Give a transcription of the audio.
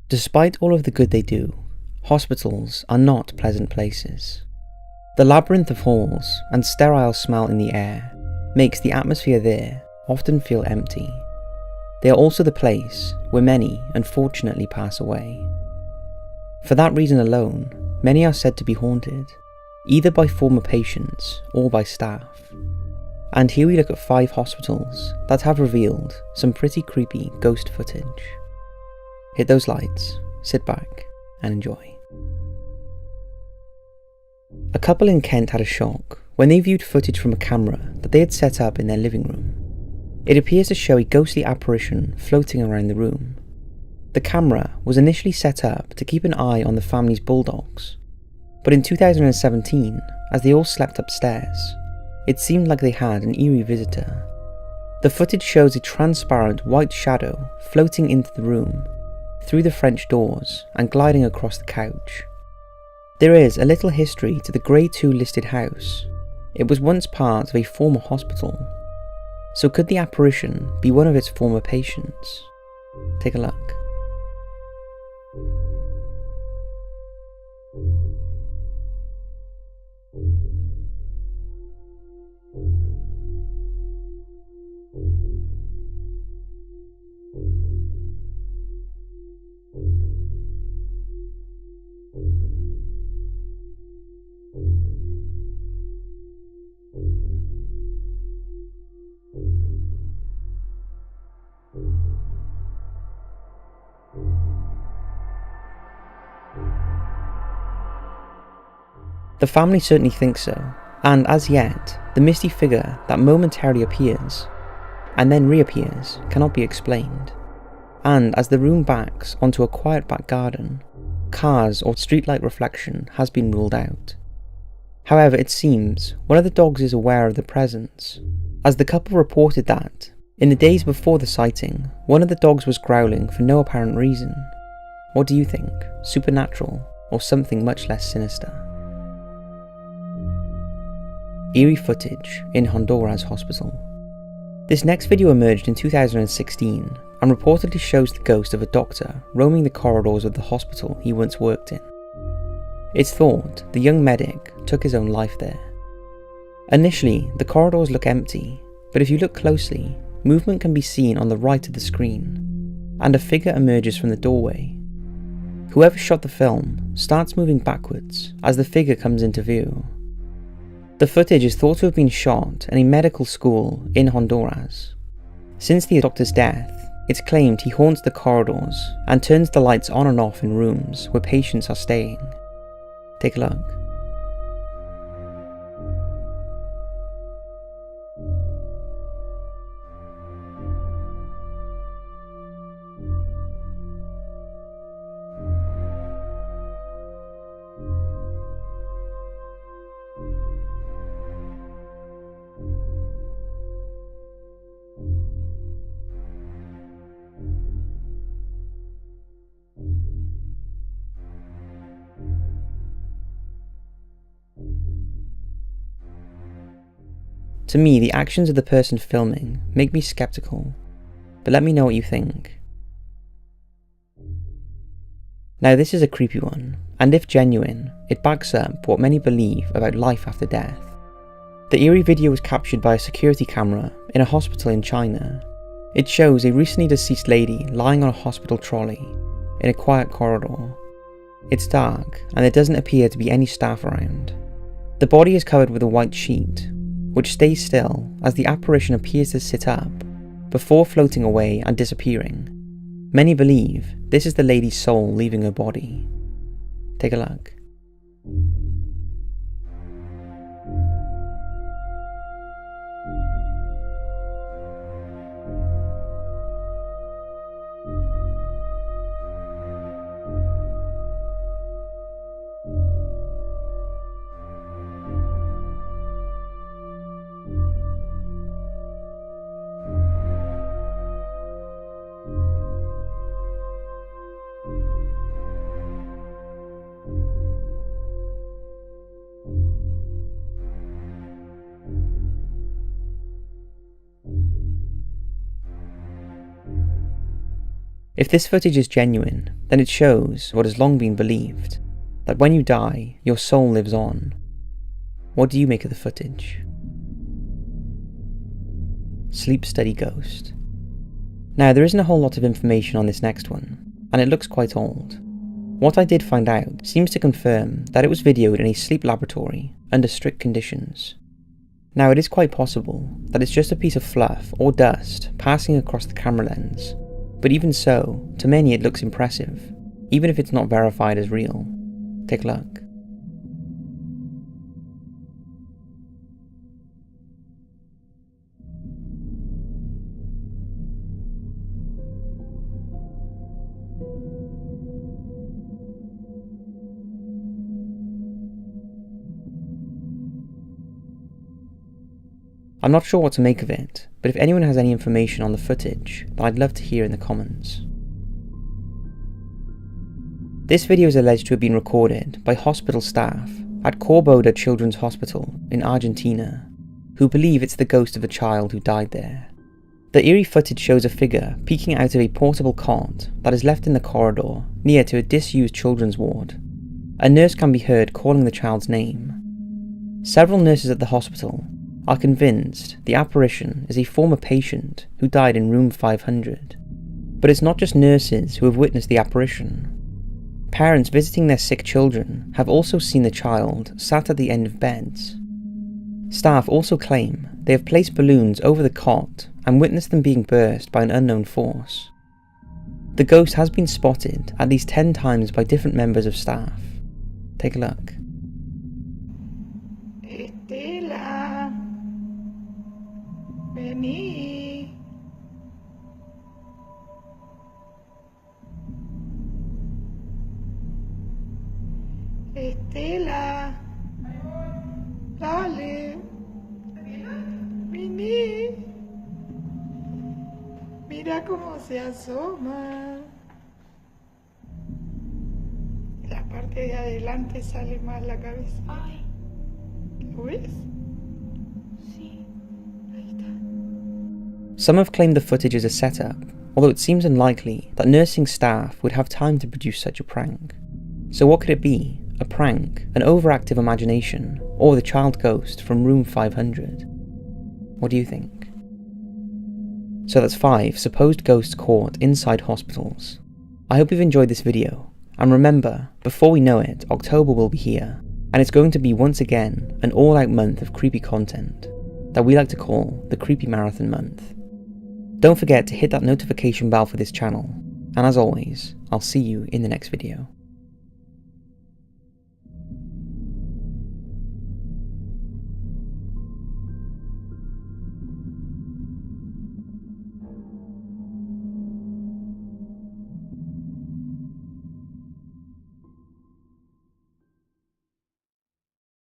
Despite all of the good they do, hospitals are not pleasant places. The labyrinth of halls and sterile smell in the air makes the atmosphere there often feel empty. They are also the place where many unfortunately pass away. For that reason alone, many are said to be haunted, either by former patients or by staff. And here we look at 5 hospitals that have revealed some pretty creepy ghost footage. Hit those lights, sit back, and enjoy. A couple in Kent had a shock when they viewed footage from a camera that they had set up in their living room. It appears to show a ghostly apparition floating around the room. The camera was initially set up to keep an eye on the family's bulldogs, but in 2017, as they all slept upstairs, it seemed like they had an eerie visitor. The footage shows a transparent white shadow floating into the room, through the French doors and gliding across the couch. There is a little history to the Grade 2 listed house. It was once part of a former hospital. So could the apparition be one of its former patients? Take a look. The family certainly thinks so, and as yet, the misty figure that momentarily appears and then reappears cannot be explained. And as the room backs onto a quiet back garden, cars or streetlight reflection has been ruled out. However, it seems one of the dogs is aware of the presence, as the couple reported that, in the days before the sighting, one of the dogs was growling for no apparent reason. What do you think? Supernatural, or something much less sinister? Eerie footage in Honduras hospital. This next video emerged in 2016 and reportedly shows the ghost of a doctor roaming the corridors of the hospital he once worked in. It's thought the young medic took his own life there. Initially, the corridors look empty, but if you look closely, movement can be seen on the right of the screen, and a figure emerges from the doorway. Whoever shot the film starts moving backwards as the figure comes into view. The footage is thought to have been shot in a medical school in Honduras. Since the doctor's death, it's claimed he haunts the corridors and turns the lights on and off in rooms where patients are staying. Take a look. To me, the actions of the person filming make me skeptical, but let me know what you think. Now this is a creepy one, and if genuine, it backs up what many believe about life after death. The eerie video was captured by a security camera in a hospital in China. It shows a recently deceased lady lying on a hospital trolley in a quiet corridor. It's dark, and there doesn't appear to be any staff around. The body is covered with a white sheet, which stays still as the apparition appears to sit up, before floating away and disappearing. Many believe this is the lady's soul leaving her body. Take a look. If this footage is genuine, then it shows what has long been believed, that when you die, your soul lives on. What do you make of the footage? Sleep Study Ghost. Now, there isn't a whole lot of information on this next one, and it looks quite old. What I did find out seems to confirm that it was videoed in a sleep laboratory under strict conditions. Now, it is quite possible that it's just a piece of fluff or dust passing across the camera lens, but even so, to many it looks impressive, even if it's not verified as real. Take a look. I'm not sure what to make of it, but if anyone has any information on the footage, then I'd love to hear in the comments. This video is alleged to have been recorded by hospital staff at Corboda Children's Hospital in Argentina, who believe it's the ghost of a child who died there. The eerie footage shows a figure peeking out of a portable cot that is left in the corridor near to a disused children's ward. A nurse can be heard calling the child's name. Several nurses at the hospital are convinced the apparition is a former patient who died in room 500. But it's not just nurses who have witnessed the apparition. Parents visiting their sick children have also seen the child sat at the end of beds. Staff also claim they have placed balloons over the cot and witnessed them being burst by an unknown force. The ghost has been spotted at least 10 times by different members of staff. Take a look. Estela, vení. Estela, dale, vení. Mira cómo se asoma. La parte de adelante sale más la cabeza. Ay. ¿Lo ves? Sí. Ahí está. Some have claimed the footage is a setup, although it seems unlikely that nursing staff would have time to produce such a prank. So what could it be? A prank, an overactive imagination, or the child ghost from room 500? What do you think? So that's 5 supposed ghosts caught inside hospitals. I hope you've enjoyed this video, and remember, before we know it, October will be here, and it's going to be once again an all-out month of creepy content that we like to call the Creepy Marathon Month. Don't forget to hit that notification bell for this channel, and as always, I'll see you in the next video.